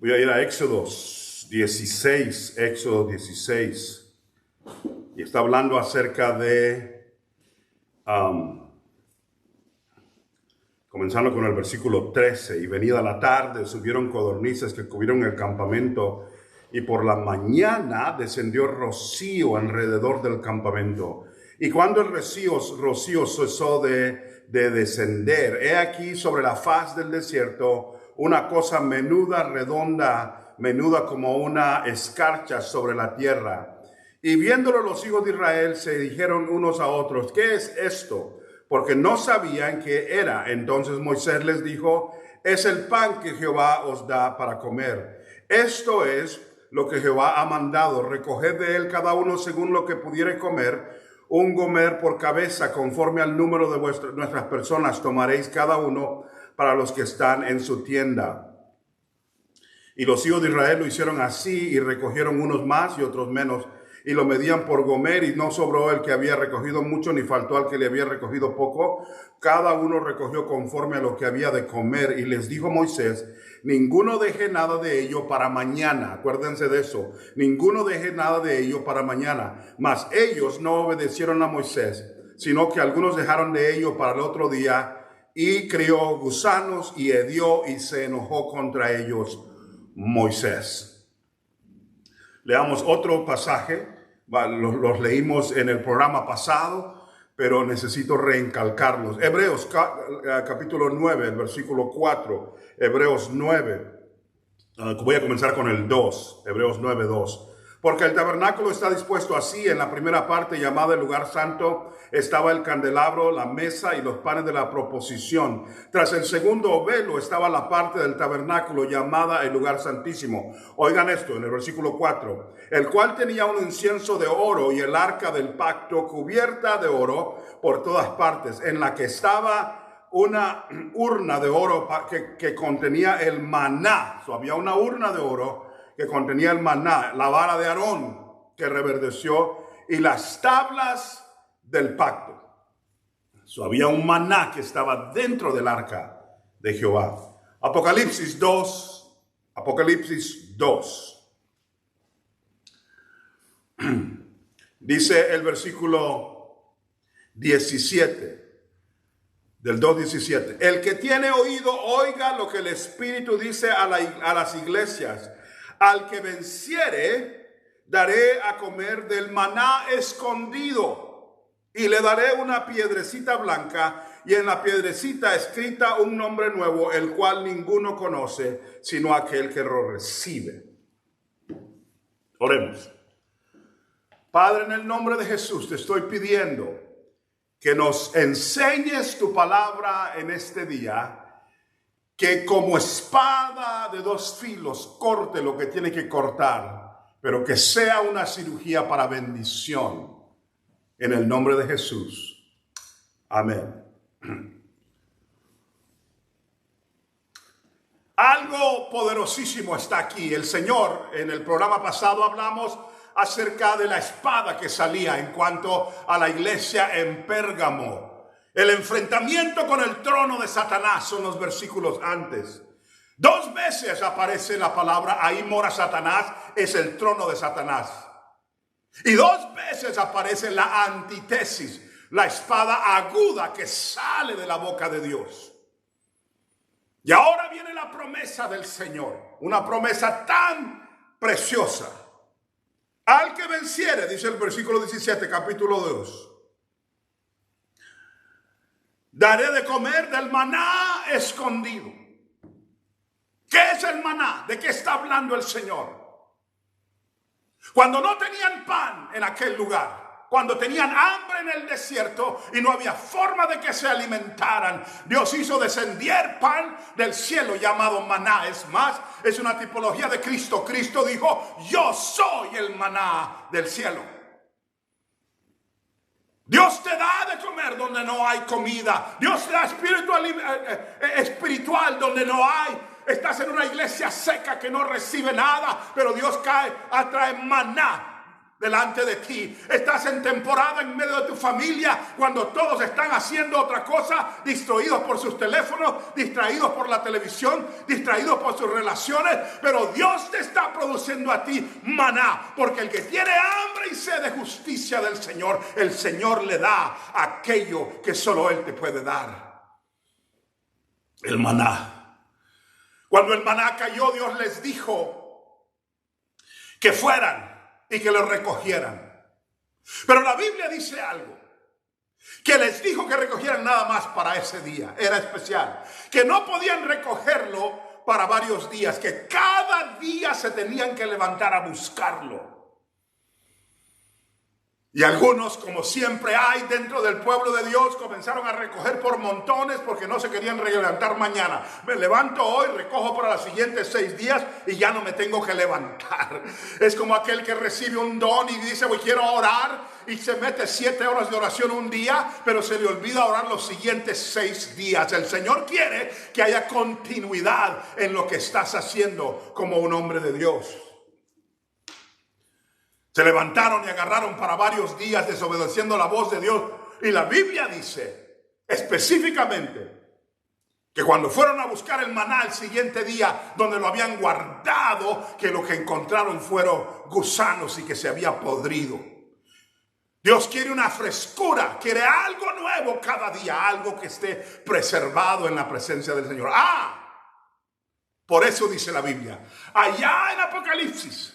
Voy a ir a Éxodo 16, y está hablando acerca de, comenzando con el versículo 13, y venida la tarde subieron codornices que cubrieron el campamento, y por la mañana descendió rocío alrededor del campamento. Y cuando el rocío cesó de descender, he aquí sobre la faz del desierto una cosa menuda, redonda, menuda como una escarcha sobre la tierra. Y viéndolo los hijos de Israel se dijeron unos a otros, ¿qué es esto? Porque no sabían qué era. Entonces Moisés les dijo, es el pan que Jehová os da para comer. Esto es lo que Jehová ha mandado. Recoged de él cada uno según lo que pudiere comer, un gomer por cabeza, conforme al número de nuestras personas tomaréis cada uno para los que están en su tienda. Y los hijos de Israel lo hicieron así, y recogieron unos más y otros menos, y lo medían por gomer, y no sobró el que había recogido mucho, ni faltó al que le había recogido poco. Cada uno recogió conforme a lo que había de comer. Y les dijo Moisés, ninguno deje nada de ello para mañana. Acuérdense de eso. Ninguno deje nada de ello para mañana. Mas ellos no obedecieron a Moisés, sino que algunos dejaron de ello para el otro día, y crió gusanos y hedió, y se enojó contra ellos Moisés. Leamos otro pasaje. Los leímos en el programa pasado, pero necesito reencalcarlos. Hebreos capítulo 9, el versículo 4. Hebreos 9. Voy a comenzar con el 2. Hebreos 9, 2. Porque el tabernáculo está dispuesto así. En la primera parte, llamada el lugar santo, estaba el candelabro, la mesa y los panes de la proposición. Tras el segundo velo estaba la parte del tabernáculo llamada el lugar santísimo. Oigan esto en el versículo 4. El cual tenía un incienso de oro y el arca del pacto cubierta de oro por todas partes, en la que estaba una urna de oro que contenía el maná. Había una urna de oro que contenía el maná, la vara de Aarón que reverdeció, y las tablas del pacto. Había un maná que estaba dentro del arca de Jehová. Apocalipsis 2. Dice el versículo 17, del 2:17. El que tiene oído, oiga lo que el Espíritu dice a las iglesias. Al que venciere, daré a comer del maná escondido, y le daré una piedrecita blanca, y en la piedrecita escrita un nombre nuevo, el cual ninguno conoce, sino aquel que lo recibe. Oremos. Padre, en el nombre de Jesús, te estoy pidiendo que nos enseñes tu palabra en este día, que como espada de dos filos corte lo que tiene que cortar, pero que sea una cirugía para bendición. En el nombre de Jesús. Amén. Algo poderosísimo está aquí. El Señor, en el programa pasado hablamos acerca de la espada que salía en cuanto a la iglesia en Pérgamo. El enfrentamiento con el trono de Satanás son los versículos antes. 2 veces aparece la palabra, ahí mora Satanás, es el trono de Satanás. Y 2 veces aparece la antítesis, la espada aguda que sale de la boca de Dios. Y ahora viene la promesa del Señor, una promesa tan preciosa. Al que venciere, dice el versículo 17, capítulo 2. Daré de comer del maná escondido. ¿Qué es el maná? ¿De qué está hablando el Señor? Cuando no tenían pan en aquel lugar, cuando tenían hambre en el desierto y no había forma de que se alimentaran, Dios hizo descender pan del cielo llamado maná. Es más, es una tipología de Cristo. Cristo dijo, yo soy el maná del cielo. Dios te da de comer donde no hay comida. Dios te da espiritual donde no hay. Estás en una iglesia seca que no recibe nada, pero Dios atrae maná delante de ti. Estás en temporada en medio de tu familia cuando todos están haciendo otra cosa, distraídos por sus teléfonos, distraídos por la televisión, distraídos por sus relaciones, pero Dios te está produciendo a ti maná, porque el que tiene hambre y sed de justicia del Señor, el Señor le da aquello que solo Él te puede dar. El maná. Cuando el maná cayó, Dios les dijo que fueran y que lo recogieran. Pero la Biblia dice algo, que les dijo que recogieran nada más para ese día, era especial, que no podían recogerlo para varios días, que cada día se tenían que levantar a buscarlo. Y algunos, como siempre hay dentro del pueblo de Dios, comenzaron a recoger por montones porque no se querían levantar mañana. Me levanto hoy, recojo para los siguientes 6 días y ya no me tengo que levantar. Es como aquel que recibe un don y dice, voy, quiero orar, y se mete 7 horas de oración un día, pero se le olvida orar los siguientes 6 días. El Señor quiere que haya continuidad en lo que estás haciendo como un hombre de Dios. Se levantaron y agarraron para varios días desobedeciendo la voz de Dios. Y la Biblia dice específicamente que cuando fueron a buscar el maná el siguiente día, donde lo habían guardado, que lo que encontraron fueron gusanos y que se había podrido. Dios quiere una frescura, quiere algo nuevo cada día, algo que esté preservado en la presencia del Señor. Por eso dice la Biblia, allá en Apocalipsis,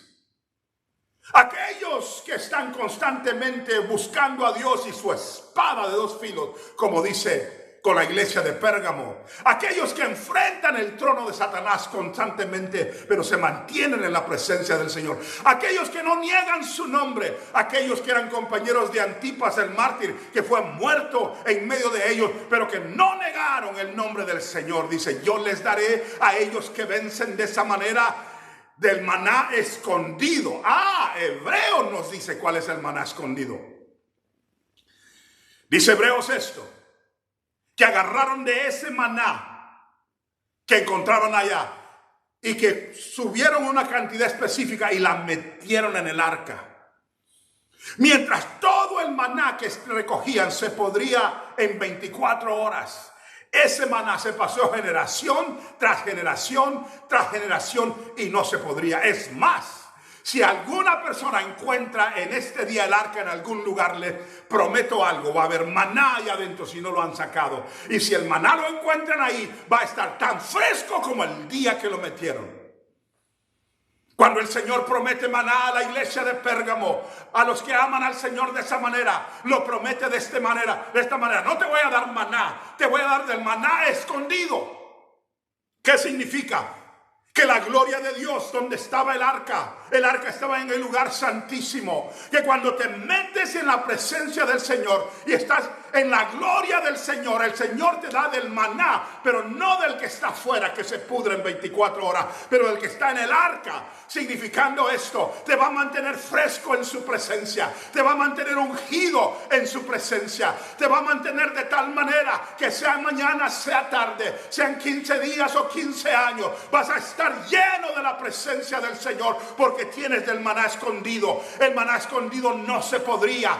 aquellos que están constantemente buscando a Dios y su espada de 2 filos, como dice con la iglesia de Pérgamo, aquellos que enfrentan el trono de Satanás constantemente, pero se mantienen en la presencia del Señor, aquellos que no niegan su nombre, aquellos que eran compañeros de Antipas el mártir, que fue muerto en medio de ellos, pero que no negaron el nombre del Señor. Dice, yo les daré a ellos que vencen de esa manera del maná escondido. Hebreos nos dice cuál es el maná escondido. Dice Hebreos esto, que agarraron de ese maná que encontraron allá y que subieron una cantidad específica y la metieron en el arca. Mientras todo el maná que recogían se podría en 24 horas. Ese maná se pasó generación tras generación tras generación y no se podría. Es más, si alguna persona encuentra en este día el arca en algún lugar, le prometo algo, va a haber maná allá adentro si no lo han sacado. Y si el maná lo encuentran ahí, va a estar tan fresco como el día que lo metieron. Cuando el Señor promete maná a la iglesia de Pérgamo, a los que aman al Señor de esa manera, lo promete de esta manera. No te voy a dar maná, te voy a dar del maná escondido. ¿Qué significa? Que la gloria de Dios, donde estaba el arca estaba en el lugar santísimo. Que cuando te metes en la presencia del Señor y estás en la gloria del Señor, el Señor te da del maná, pero no del que está afuera, que se pudre en 24 horas, pero del que está en el arca. Significando esto, te va a mantener fresco en su presencia, te va a mantener ungido en su presencia, te va a mantener de tal manera que sea mañana, sea tarde, sean 15 días o 15 años, vas a estar lleno de la presencia del Señor, porque tienes del maná escondido. El maná escondido no se podría.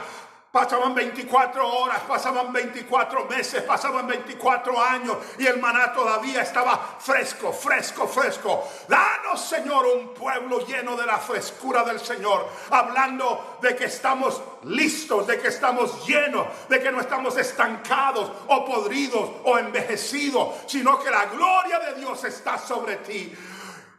Pasaban 24 horas, pasaban 24 meses, pasaban 24 años y el maná todavía estaba fresco, fresco, fresco. Danos, Señor, un pueblo lleno de la frescura del Señor, hablando de que estamos listos, de que estamos llenos, de que no estamos estancados o podridos o envejecidos, sino que la gloria de Dios está sobre ti.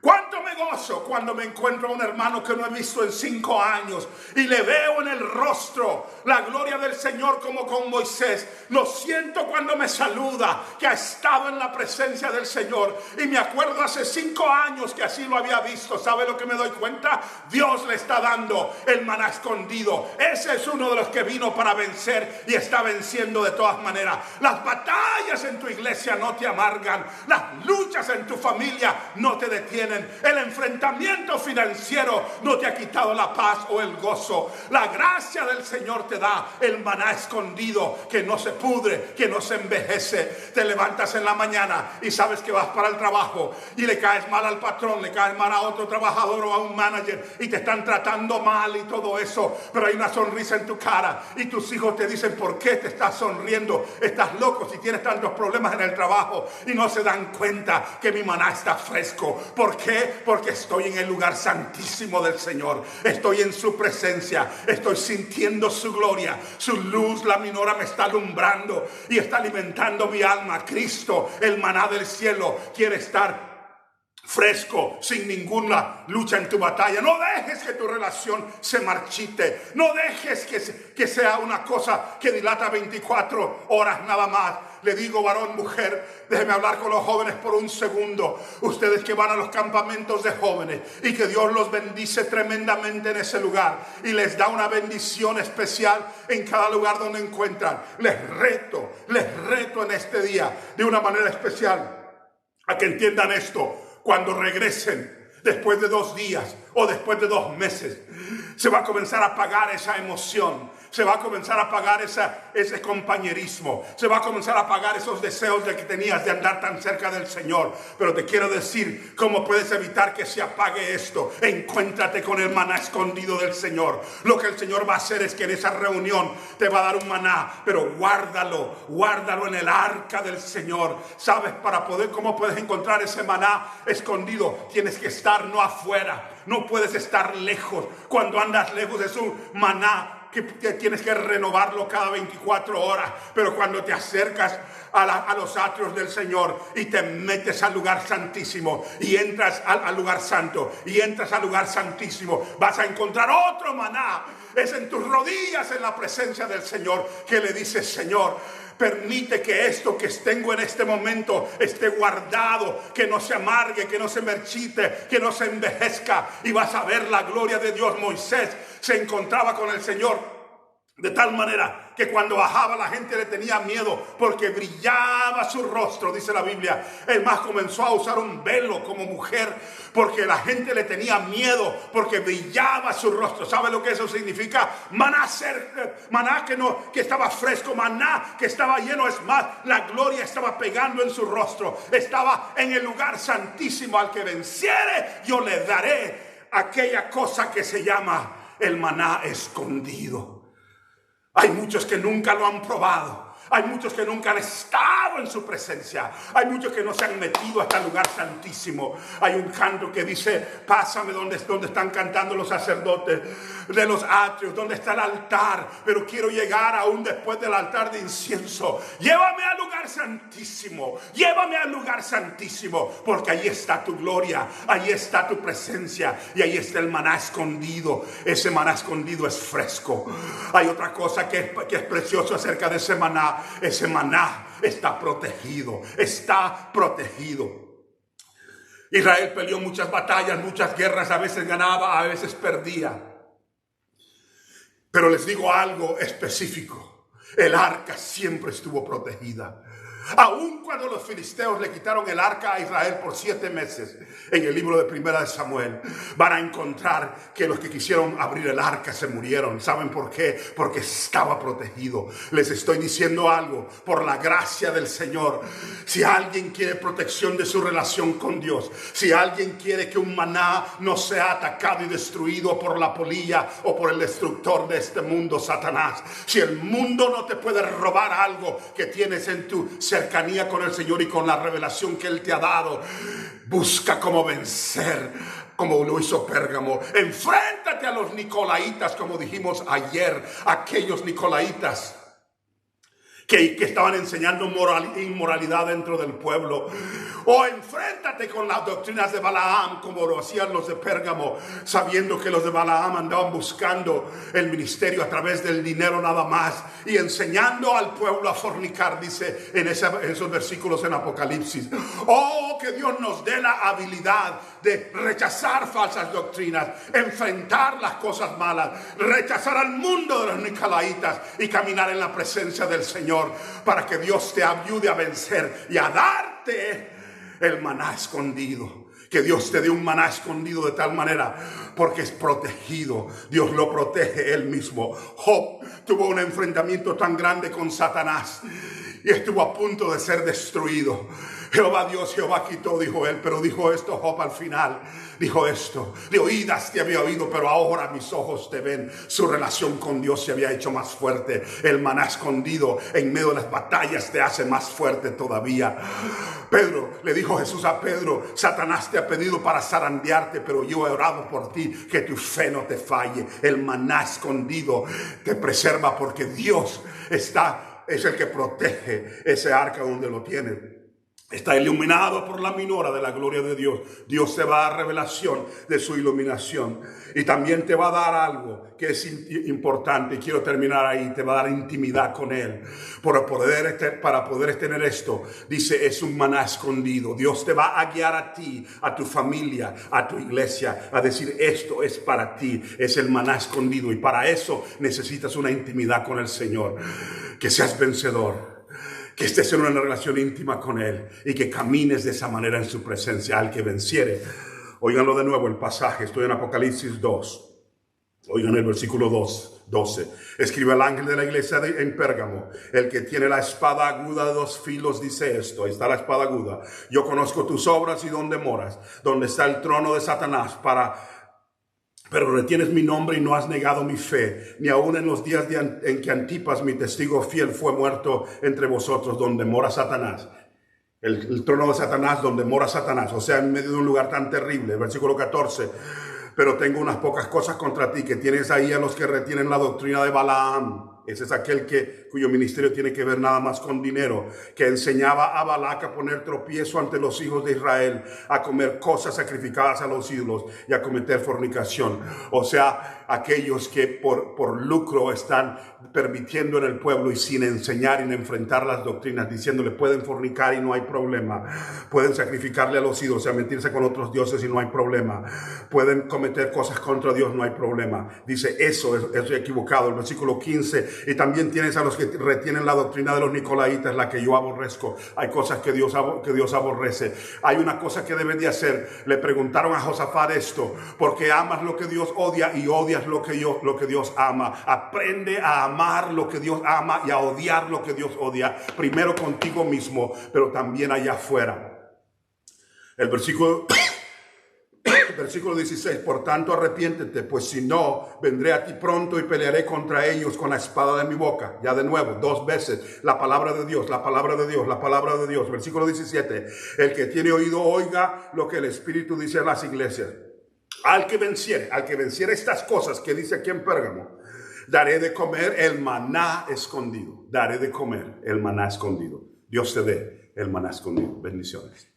¿Cuánto me gozo cuando me encuentro a un hermano que no he visto en 5 años y le veo en el rostro la gloria del Señor como con Moisés? Lo siento cuando me saluda, que ha estado en la presencia del Señor. Y me acuerdo hace 5 años que así lo había visto. ¿Sabe lo que me doy cuenta? Dios le está dando el maná escondido. Ese es uno de los que vino para vencer y está venciendo de todas maneras. Las batallas en tu iglesia no te amargan. Las luchas en tu familia no te detienen. vienen. El enfrentamiento financiero no te ha quitado la paz o el gozo. La gracia del Señor te da el maná escondido que no se pudre, que no se envejece. Te levantas en la mañana y sabes que vas para el trabajo y le caes mal al patrón, le caes mal a otro trabajador o a un manager y te están tratando mal y todo eso, pero hay una sonrisa en tu cara y tus hijos te dicen: ¿por qué te estás sonriendo? Estás loco si tienes tantos problemas en el trabajo. Y no se dan cuenta que mi maná está fresco. ¿Por qué? Porque estoy en el lugar santísimo del Señor. Estoy en su presencia. Estoy sintiendo su gloria. Su luz, la minora, me está alumbrando y está alimentando mi alma. Cristo, el maná del cielo, quiere estar fresco, sin ninguna lucha en tu batalla. No dejes que tu relación se marchite. No dejes que sea una cosa que dilata 24 horas nada más. Le digo, varón, mujer, déjeme hablar con los jóvenes por un segundo. Ustedes que van a los campamentos de jóvenes y que Dios los bendice tremendamente en ese lugar y les da una bendición especial en cada lugar donde encuentran. Les reto en este día de una manera especial a que entiendan esto. Cuando regresen, después de 2 días o después de 2 meses, se va a comenzar a apagar esa emoción. Se va a comenzar a apagar ese compañerismo. Se va a comenzar a apagar esos deseos de que tenías de andar tan cerca del Señor. Pero te quiero decir cómo puedes evitar que se apague esto. Encuéntrate con el maná escondido del Señor. Lo que el Señor va a hacer es que en esa reunión te va a dar un maná, pero guárdalo en el arca del Señor. ¿Sabes cómo puedes encontrar ese maná escondido? Tienes que estar no afuera. No puedes estar lejos. Cuando andas lejos es un maná que tienes que renovarlo cada 24 horas. Pero cuando te acercas a los atrios del Señor y te metes al lugar santísimo y entras al lugar santo y entras al lugar santísimo, vas a encontrar otro maná. Es en tus rodillas en la presencia del Señor que le dices: Señor, permite que esto que tengo en este momento esté guardado, que no se amargue, que no se marchite, que no se envejezca. Y vas a ver la gloria de Dios. Moisés se encontraba con el Señor de tal manera que cuando bajaba la gente le tenía miedo porque brillaba su rostro, dice la Biblia. Es más, comenzó a usar un velo como mujer porque la gente le tenía miedo porque brillaba su rostro. ¿Sabe lo que eso significa? Maná que estaba fresco, maná que estaba lleno. Es más, la gloria estaba pegando en su rostro. Estaba en el lugar santísimo. Al que venciere, yo le daré aquella cosa que se llama el maná escondido. Hay muchos que nunca lo han probado. Hay muchos que nunca han estado en su presencia. Hay muchos que no se han metido hasta el lugar santísimo. Hay un canto que dice: pásame donde están cantando los sacerdotes de los atrios, donde está el altar. Pero quiero llegar aún después del altar de incienso. Llévame al lugar santísimo. Llévame al lugar santísimo. Porque ahí está tu gloria. Ahí está tu presencia. Y ahí está el maná escondido. Ese maná escondido es fresco. Hay otra cosa que es precioso acerca de ese maná. Ese maná está protegido. Está protegido. Israel peleó muchas batallas, muchas guerras. A veces ganaba, a veces perdía. Pero les digo algo específico: el arca siempre estuvo protegida. Aun cuando los filisteos le quitaron el arca a Israel por 7 meses, en el libro de Primera de Samuel, van a encontrar que los que quisieron abrir el arca se murieron. ¿Saben por qué? Porque estaba protegido. Les estoy diciendo algo, por la gracia del Señor. Si alguien quiere protección de su relación con Dios, si alguien quiere que un maná no sea atacado y destruido por la polilla o por el destructor de este mundo, Satanás, si el mundo no te puede robar algo que tienes en tu cercanía con el Señor y con la revelación que Él te ha dado, busca cómo vencer, como lo hizo Pérgamo. Enfréntate a los nicolaitas, como dijimos ayer, aquellos nicolaitas que estaban enseñando inmoralidad dentro del pueblo. O enfréntate con las doctrinas de Balaam, como lo hacían los de Pérgamo, sabiendo que los de Balaam andaban buscando el ministerio a través del dinero nada más y enseñando al pueblo a fornicar, dice en esos versículos en Apocalipsis. Oh, que Dios nos dé la habilidad de rechazar falsas doctrinas, enfrentar las cosas malas, rechazar al mundo de los nicolaitas y caminar en la presencia del Señor, para que Dios te ayude a vencer y a darte el maná escondido. Que Dios te dé un maná escondido de tal manera, porque es protegido. Dios lo protege Él mismo. Job tuvo un enfrentamiento tan grande con Satanás y estuvo a punto de ser destruido. Jehová Dios, Jehová quitó, dijo él, pero dijo esto Job al final. Dijo esto: de oídas te había oído, pero ahora mis ojos te ven. Su relación con Dios se había hecho más fuerte. El maná escondido en medio de las batallas te hace más fuerte todavía. Pedro, le dijo Jesús a Pedro: Satanás te ha pedido para zarandearte, pero yo he orado por ti, que tu fe no te falle. El maná escondido te preserva, porque Dios es el que protege ese arca donde lo tiene. Está iluminado por la minora de la gloria de Dios. Dios te va a dar revelación de su iluminación. Y también te va a dar algo que es importante. Quiero terminar ahí. Te va a dar intimidad con Él. Para poder tener esto, dice, es un maná escondido. Dios te va a guiar a ti, a tu familia, a tu iglesia, a decir: esto es para ti. Es el maná escondido. Y para eso necesitas una intimidad con el Señor. Que seas vencedor. Que estés en una relación íntima con Él y que camines de esa manera en su presencia. Al que venciere. Óiganlo de nuevo el pasaje. Estoy en Apocalipsis 2. Oigan el versículo 12. Escribe el ángel de la iglesia en Pérgamo: el que tiene la espada aguda de 2 filos dice esto. Ahí está la espada aguda. Yo conozco tus obras y dónde moras, donde está el trono de Satanás, pero retienes mi nombre y no has negado mi fe, ni aun en los días en que Antipas, mi testigo fiel, fue muerto entre vosotros, donde mora Satanás. El trono de Satanás, donde mora Satanás, o sea, en medio de un lugar tan terrible. Versículo 14. Pero tengo unas pocas cosas contra ti, que tienes ahí a los que retienen la doctrina de Balaam. Ese es aquel cuyo ministerio tiene que ver nada más con dinero, que enseñaba a Balac a poner tropiezo ante los hijos de Israel, a comer cosas sacrificadas a los ídolos y a cometer fornicación. O sea, aquellos que por lucro están permitiendo en el pueblo y sin enseñar y enfrentar las doctrinas, diciéndole: pueden fornicar y no hay problema, pueden sacrificarle a los ídolos, o sea, mentirse con otros dioses y no hay problema, pueden cometer cosas contra Dios, no hay problema. Dice, eso es equivocado. El versículo 15. Y también tienes a los que retienen la doctrina de los nicolaitas, la que yo aborrezco. Hay cosas que Dios aborrece. Hay una cosa que debes de hacer. Le preguntaron a Josafat esto: ¿por qué amas lo que Dios odia y odias lo que Dios ama? Aprende a amar lo que Dios ama y a odiar lo que Dios odia. Primero contigo mismo, pero también allá afuera. El versículo 16, por tanto arrepiéntete, pues si no, vendré a ti pronto y pelearé contra ellos con la espada de mi boca. Ya de nuevo, 2 veces, la palabra de Dios, la palabra de Dios, la palabra de Dios. Versículo 17, el que tiene oído oiga lo que el Espíritu dice a las iglesias. Al que venciere estas cosas que dice aquí en Pérgamo, daré de comer el maná escondido. Daré de comer el maná escondido. Dios te dé el maná escondido. Bendiciones.